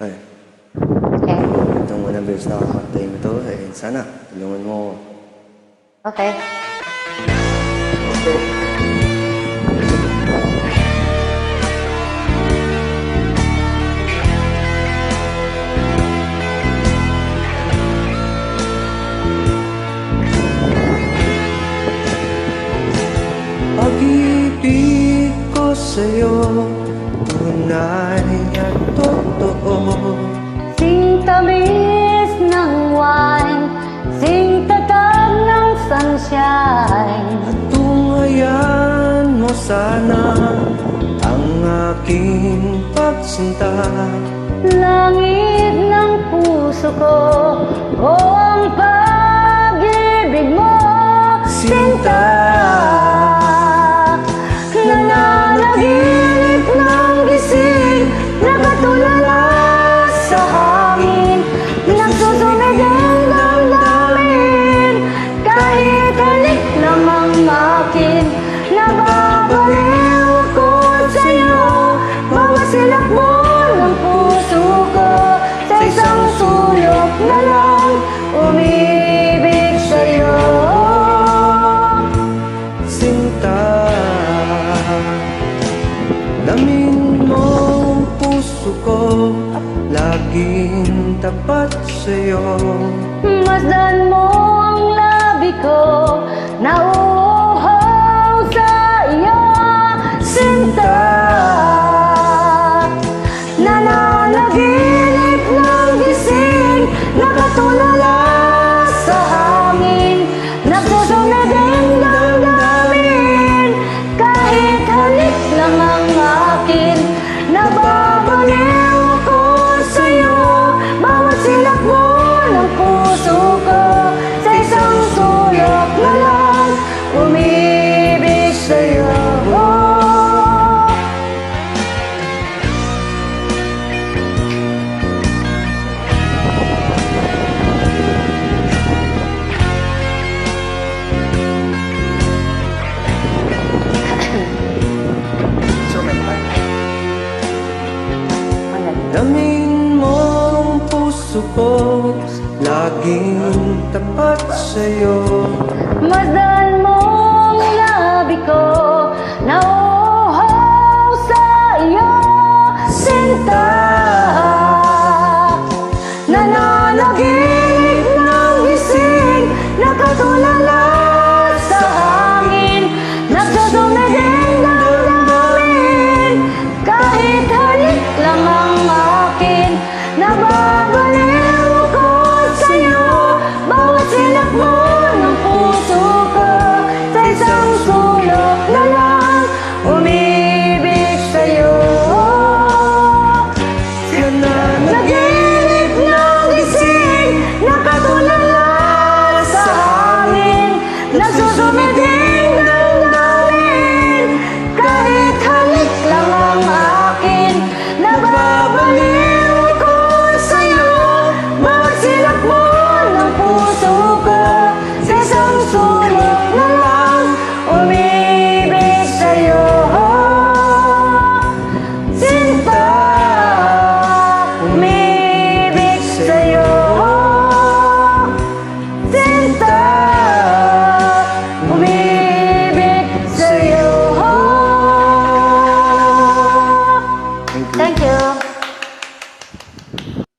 Ay, Okay. itong unang beses na kakantay mo to, sana, tulungan mo ako. Okay. Pag-ibig ko sa'yo, tunay at totoo. Sing tamis ng wine, sing tatag ng sunshine. At tungayan mo sana ang aking pagsinta. Langit ng puso ko, o ang pag-ibig mo, sinta. Nananaginip ng gising, nakatulala sa hangin. Nagsusumigil ng damdamin, kahit halik lang ang akin. Nababaliw ko sa'yo, bawat silap mo ng puso ko. Sa isang sulok na lang, umibig sa'yo. Sinta, lamin mo ang puso ko, laging tapat sa'yo. Masdan mo ang labi ko, nauuhaw sa iyo, sinta. Nananaginip ng gising, nakatulala sa hangin. Nagsusumigil ng damdamin, kahit halik lang ang akin. Nababaliw ko sa'yo, bawat silap mo ng puso ko. Sa isang sulok na lang, umibig sa'yo. Lamin mo ang puso ko, laging tapat sa'yo. Masdan mo ang labi ko, nauuhaw sa iyo, sinta. Nananaginip ng gising, nakatulala sa hangin. Nagsusumigil ng damdamin, kahit halik lang ang akin. Nababaliw ko sa'yo, bawat silap mo ng puso ko. Sa isang sulok na lang, umibig sa'yo. Naginip ng gising, nakatulala sa hangin. Nagsusumigil ng damdamin, kahit halik lang ang akin. Nababaliw ko sa'yo, bawat silap mo ng puso ko. Sa isang sulok na lang, umibig sa'yo, sinta. Umibig sa'yo, sinta. Umibig sa'yo. Thank you. Thank you.